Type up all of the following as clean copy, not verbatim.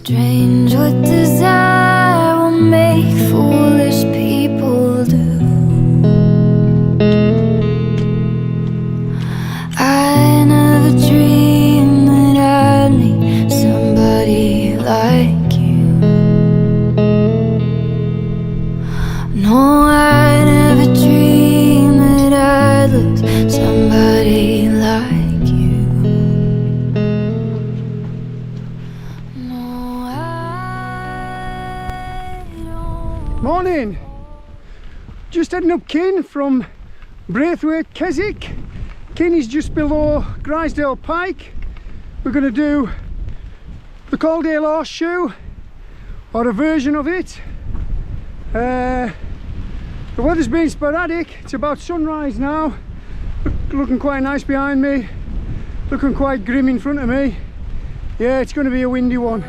Strange what desire will make foolish people do. I never dreamed that I'd meet somebody like you. No, I never dreamed that I'd lose somebody like you. No, I don't. Morning! Just heading up Kinn from Braithwaite, Keswick. Kinn is just below Gdale Pike. We're going to do the Coledale Horseshoe, or a version of it. The weather's been sporadic. It's about sunrise now. Looking quite nice behind me, looking quite grim in front of me. Yeah, it's going to be a windy one.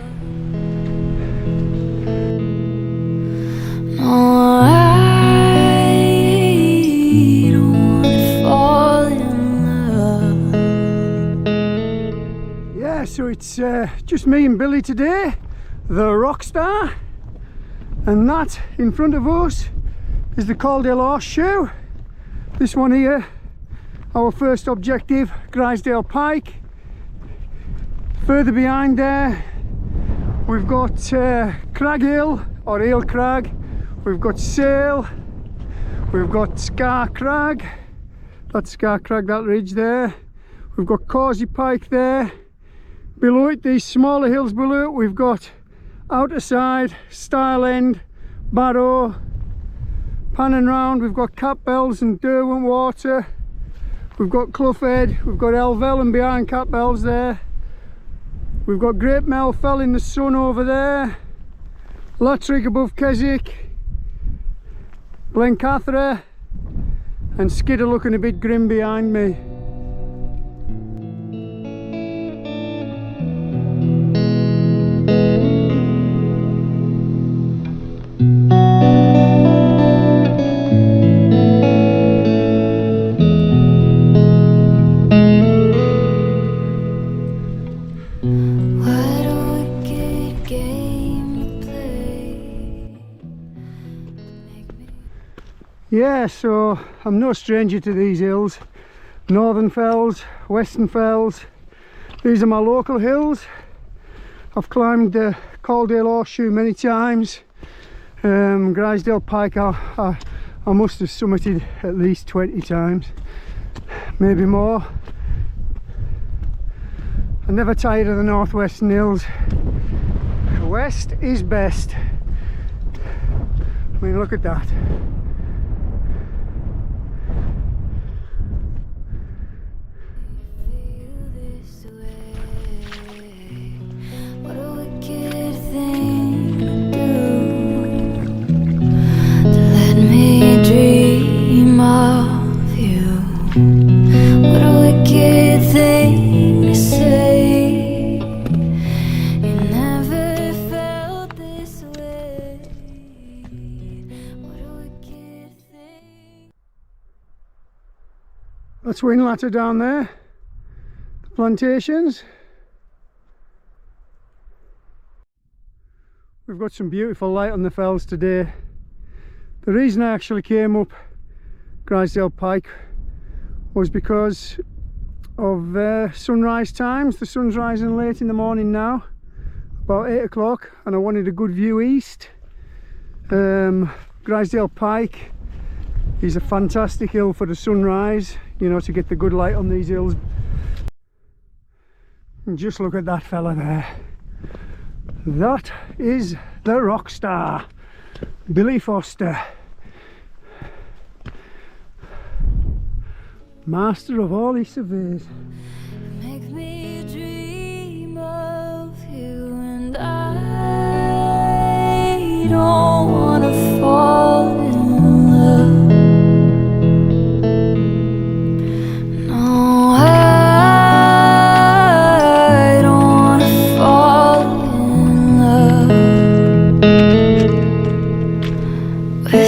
No, I don't wanna fall in love. Yeah, so it's just me and Billy today, the rock star, and that in front of us is the Coledale Horseshoe. This one here, our first objective, Grisedale Pike. Further behind there we've got Crag Hill, or Eel Crag. We've got Stile, we've got Scar Crag, that's Scar Crag, that ridge there. We've got Coledale Pike there. Below it, these smaller hills below it, we've got Outerside, Stile End, Barrow, panning round, we've got Capbells and Derwent Water. We've got Clough Head, we've got Elvel and behind Capbells there. We've got Great Mel Fell in the sun over there. Lattrick above Keswick. Blencathra and Skidder looking a bit grim behind me. Yeah, so I'm no stranger to these hills. Northern Fells, Western Fells. These are my local hills. I've climbed the Coledale Horseshoe many times. Grisedale Pike I must have summited at least 20 times, maybe more. I'm never tired of the northwestern hills. West is best. I mean, look at that. That's Winlatter down there, the plantations. We've got some beautiful light on the fells today. The reason I actually came up Grisedale Pike was because of sunrise times. The sun's rising late in the morning now, about 8 o'clock, and I wanted a good view east. Grisedale Pike is a fantastic hill for the sunrise, you know, to get the good light on these hills. And just look at that fella there. That is the rock star, Billy Foster, master of all he surveys. Make me dream of you, and I don't wanna fall in love. No, I don't wanna fall in love with you.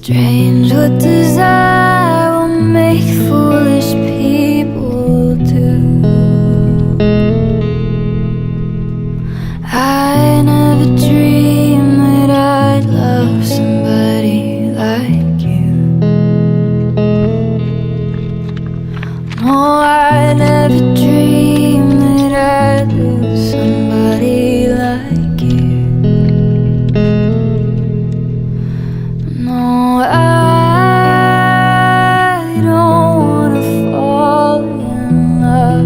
Strange what desire will make foolish people do. I never dreamed that I'd love somebody like you. No, I never dreamed that I'd lose somebody like you. No, I don't wanna fall in love.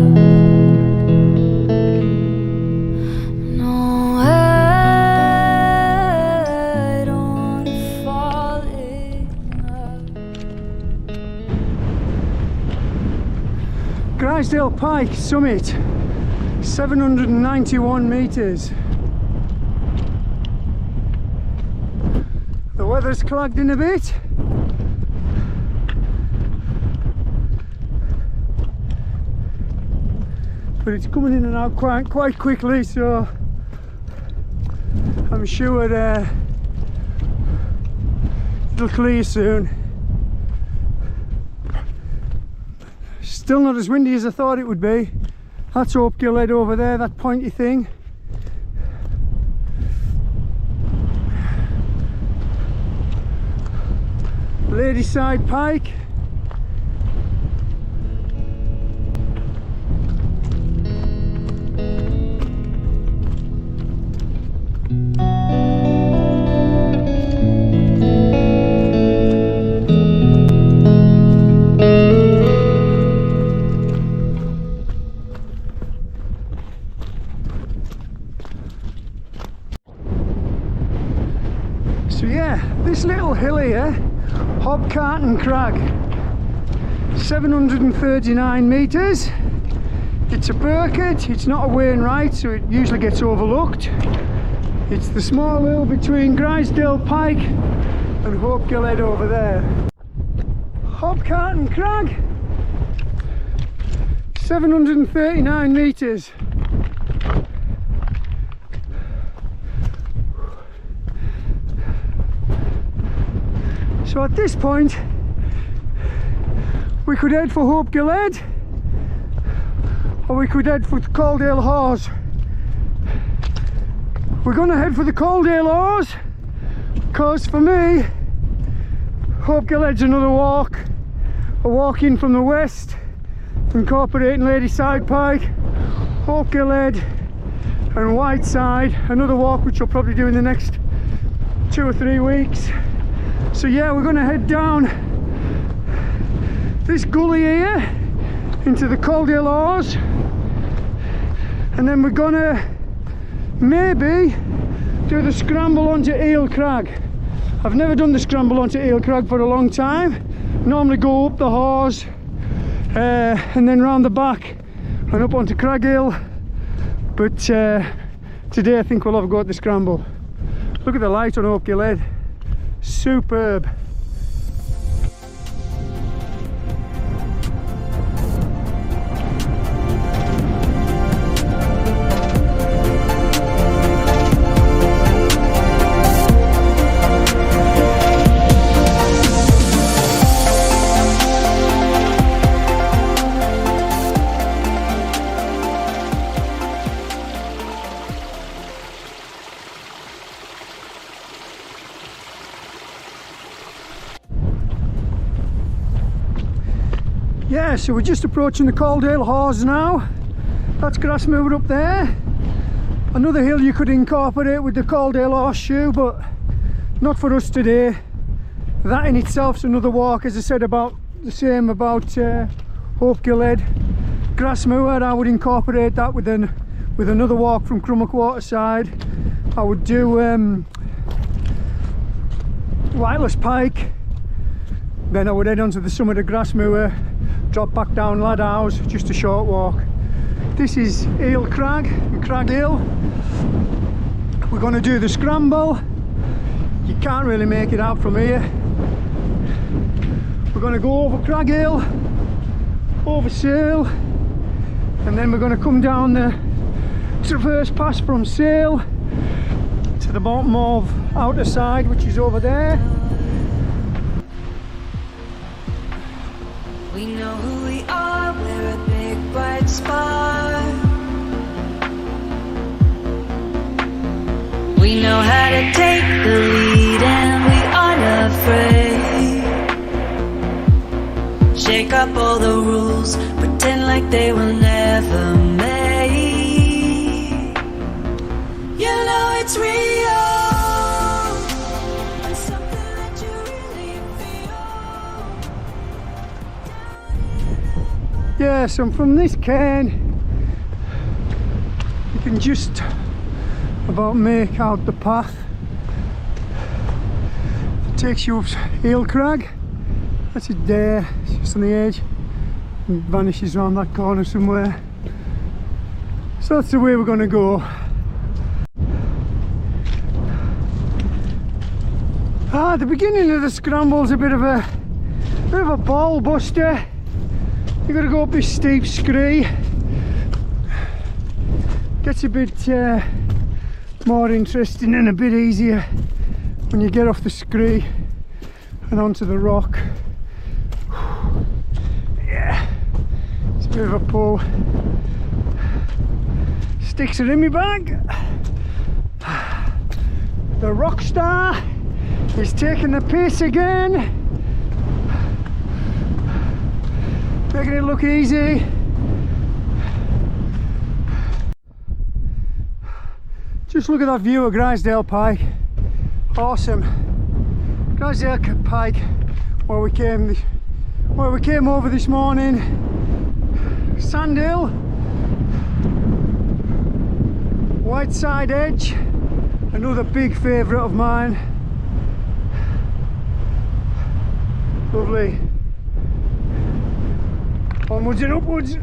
No, I don't wanna fall in love. Grisedale Pike summit, 791 metres. The weather's clagged in a bit. But it's coming in and out quite quickly, so I'm sure it'll clear soon. Still not as windy as I thought it would be. That's Hopegill Head over there, that pointy thing. Ladyside Pike. So yeah, this little hill here, Hobcarton Crag, 739 metres. It's a Burkett, it's not a Wainwright, so it usually gets overlooked. It's the small hill between Gdale Pike and Hopegill Head over there. Hobcarton Crag, 739 metres. So at this point we could head for Hopegill Head, or we could head for the Coledale Horseshoe. We're going to head for the Coledale Horseshoe because for me Hopegill Head's another walk, a walk in from the west, incorporating Ladyside Pike, Hopegill Head and Whiteside, another walk which I'll probably do in the next 2 or 3 weeks. So yeah, we're going to head down this gully here into the Coledale Horseshoe, and then we're going to maybe do the scramble onto Eel Crag. I've never done the scramble onto Eel Crag for a long time. Normally go up the Hause and then round the back and up onto Crag Hill, but today I think we'll have a go at the scramble. Look at the light on Hopegill Head. Superb. Yeah, so we're just approaching the Coledale Horseshoe now. That's Grasmoor up there. Another hill you could incorporate with the Coledale Horseshoe, but not for us today. That in itself's another walk, as I said, about the same about Hopegill Head. Grasmoor, I would incorporate that with another walk from Outerside. I would do Wireless Pike, then I would head onto the summit of Grasmoor, drop back down House, just a short walk. This is Eel Crag and Crag Hill. We're going to do the scramble. You can't really make it out from here. We're going to go over Crag Hill, over Stile, and then we're going to come down the traverse pass from Stile to the bottom of Outerside, which is over there. up all the rules, pretend like they were never made. You know it's real, and something that you really feel. Yes, and from this cairn you can just about make out the path. It takes you up Eel Crag. That's it there, it's just on the edge, and vanishes around that corner somewhere. So that's the way we're going to go. The beginning of the scramble's a bit of a ball buster. You've got to go up this steep scree. Gets a bit more interesting and a bit easier when you get off the scree and onto the rock. Yeah, it's a bit of a pull. Sticks are in my bag. The rock star is taking the pace again, making it look easy. Just look at that view of Grisedale Pike. Awesome. Grisedale Pike, where we came over this morning. Sandhill, Whiteside Edge, another big favourite of mine. Lovely. Onwards and upwards.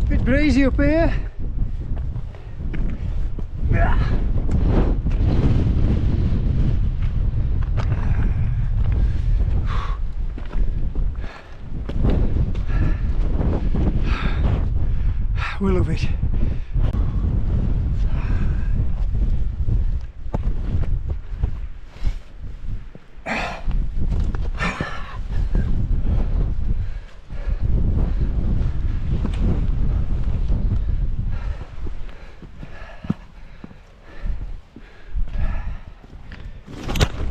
Bit breezy up here. We love it.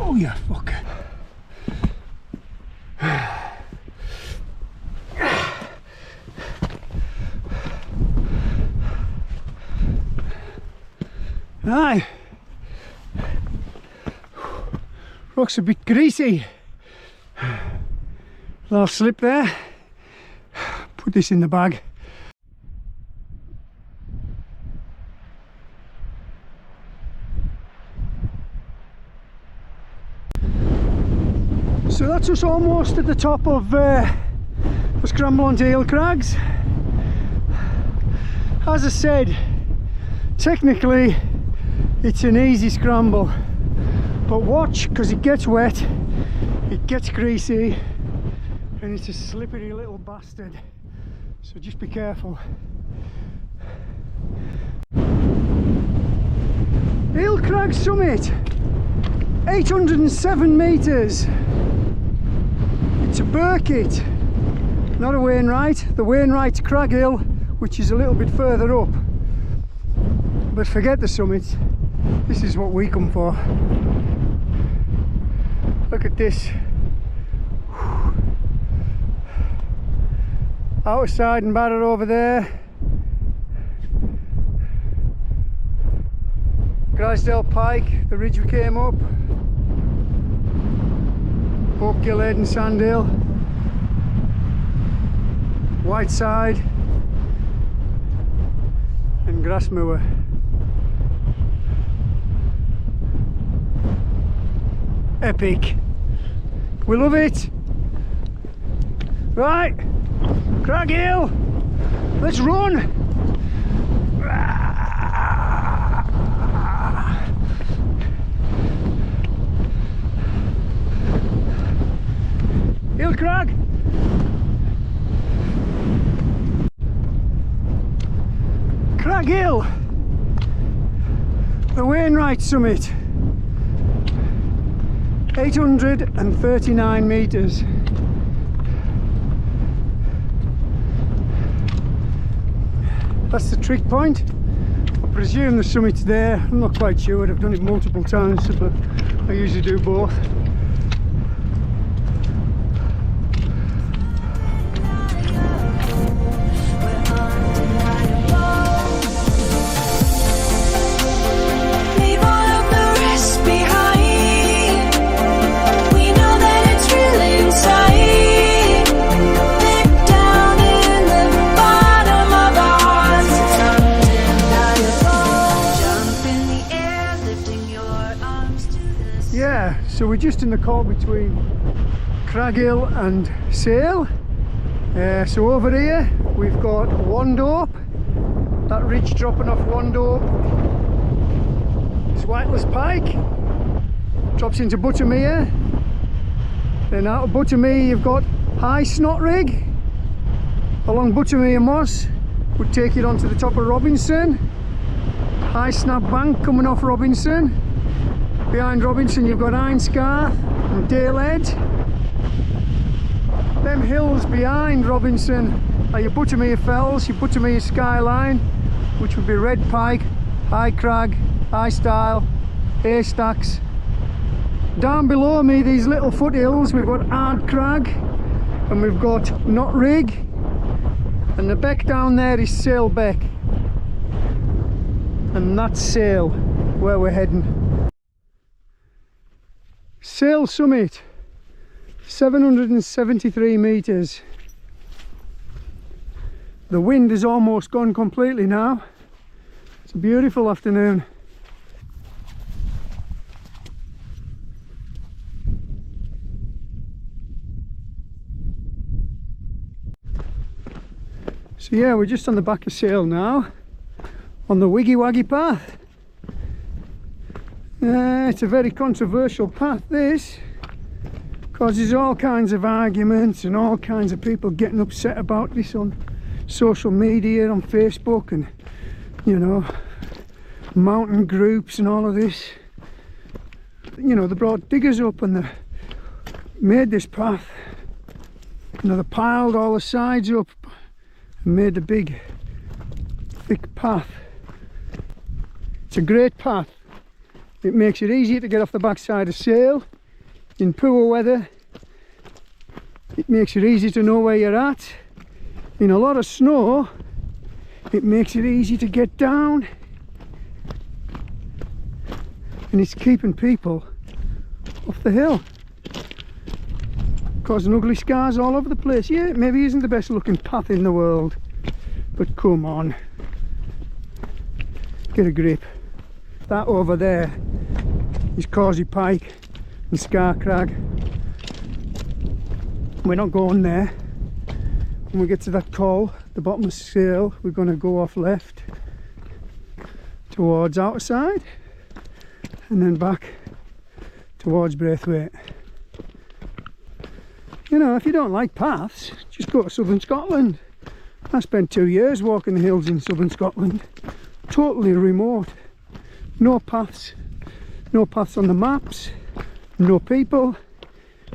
Oh yeah, fucker. Aye, rock's a bit greasy. Little slip there. Put this in the bag. So that's us almost at the top of the scramble onto Eel Crags. As I said, technically it's an easy scramble, but watch, because it gets wet, it gets greasy, and it's a slippery little bastard, so just be careful. Eel Crag summit, 807 metres. It's a Burkitt, not a Wainwright. The Wainwright's Crag Hill, which is a little bit further up. But forget the summits, this is what we come for. Look at this. Outerside and Barrow over there. Gdale Pike, the ridge we came up. Hopegill Head and Sandhill. Whiteside and Grasmoor. Epic. We love it. Right, Crag Hill, let's run. Eel Crag. Crag Hill, the Wainwright summit. 839 metres. That's the trick point. I presume the summit's there. I'm not quite sure. I've done it multiple times, but I usually do both. So we're just in the call between Craghill and Stile. So over here we've got Wandope, that ridge dropping off Wandope is Whiteless Pike, drops into Buttermere. Then out of Buttermere you've got High Snotrig, along Buttermere Moss would take it onto the top of Robinson. High Snap Bank coming off Robinson. Behind Robinson you've got Iron-Scarth and Dalehead. Them hills behind Robinson are your Buttermere Fells, your Buttermere Skyline, which would be Red Pike, High Crag, High Stile, Haystacks. Down below me, these little foothills, we've got Ard Crag and we've got Knotrig, and the beck down there is Stile Beck, and that's Stile, where we're heading. Stile summit, 773 metres. The wind has almost gone completely now. It's a beautiful afternoon. So yeah, we're just on the back of Stile now, on the Wiggy Waggy path. It's a very controversial path, this. Causes all kinds of arguments and all kinds of people getting upset about this on social media, on Facebook, and you know, mountain groups and all of this. You know, they brought diggers up and they made this path. You know, they piled all the sides up and made a big thick path. It's a great path. It makes it easier to get off the backside of Stile in poor weather. It makes it easy to know where you're at. In a lot of snow, it makes it easy to get down. And it's keeping people off the hill. Causing ugly scars all over the place. Yeah, it maybe isn't the best looking path in the world, but come on. Get a grip. That over there is Causey Pike and Scar Crag. We're not going there. When we get to that col, the bottom of Stile, we're going to go off left towards Outerside and then back towards Braithwaite. You know, if you don't like paths, just go to southern Scotland. I spent 2 years walking the hills in southern Scotland. Totally remote. No paths on the maps, no people,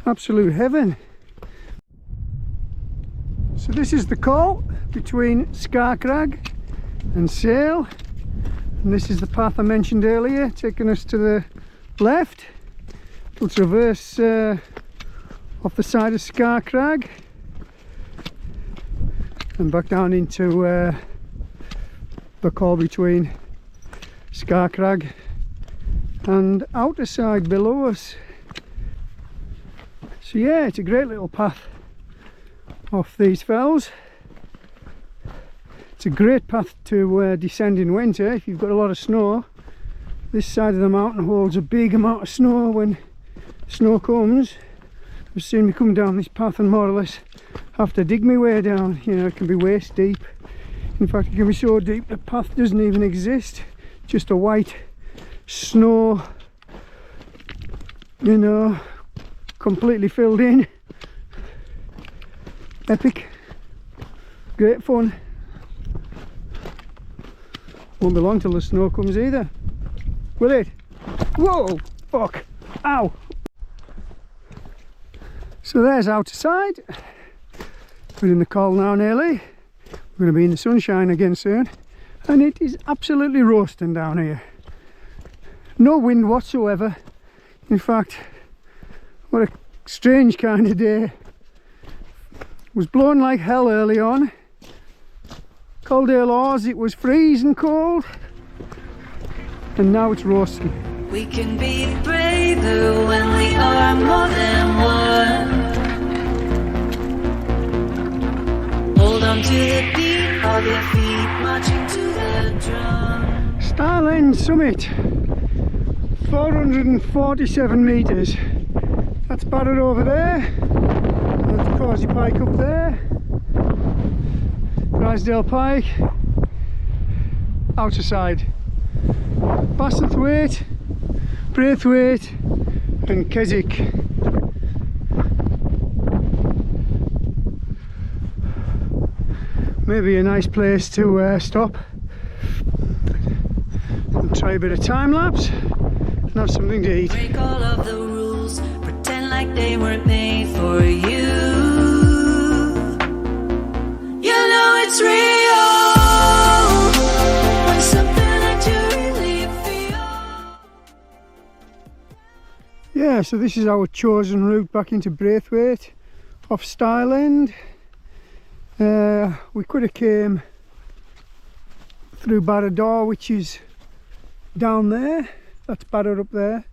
absolute heaven. So this is the call between Scarcrag and Stile, and this is the path I mentioned earlier, taking us to the left. We'll traverse off the side of Scarcrag and back down into the call between Scarcrag and Outerside below us. So yeah, it's a great little path off these fells. It's a great path to descend in winter if you've got a lot of snow. This side of the mountain holds a big amount of snow when snow comes. I've seen me come down this path and more or less have to dig my way down. You know, it can be waist deep. In fact, it can be so deep the path doesn't even exist. Just a white snow, you know, completely filled in. Epic. Great fun. Won't be long till the snow comes either, will it? Whoa! Fuck! Ow! So there's Outerside. We're in the cold now nearly. We're going to be in the sunshine again soon. And it is absolutely roasting down here. No wind whatsoever. In fact, what a strange kind of day. It was blowing like hell early on. Coledale Horseshoe, it was freezing cold. And now it's roasting. We can be braver when we are more than one. Hold on to the beat of your feet, marching to the drum. Stile summit, 447 metres. That's Barrett over there. That's Gdale Pike up there. Gdale Pike. Outerside. Braithwaite, Braithwaite and Keswick. Maybe a nice place to stop and try a bit of time lapse and have something to eat. Break all of the rules, pretend like they weren't made for you. You know it's real when something that you really feel. Yeah, so this is our chosen route back into Braithwaite off Stile. We could have came through Barrow, which is down there. That's Barrow up there.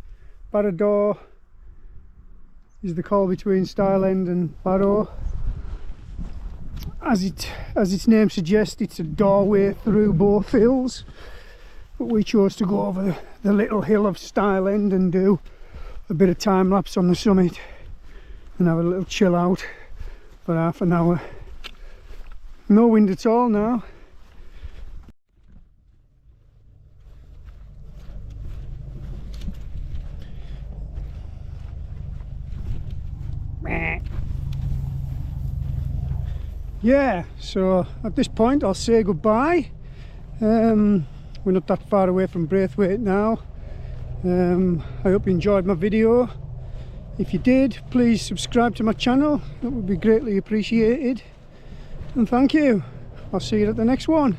Barrow is the call between Stile and Barrow. As its name suggests, it's a doorway through both hills. But we chose to go over the little hill of Stile and do a bit of time lapse on the summit and have a little chill out for half an hour. No wind at all now. Yeah, so at this point I'll say goodbye. We're not that far away from Braithwaite now. I hope you enjoyed my video. If you did, please subscribe to my channel. That would be greatly appreciated. And thank you. I'll see you at the next one.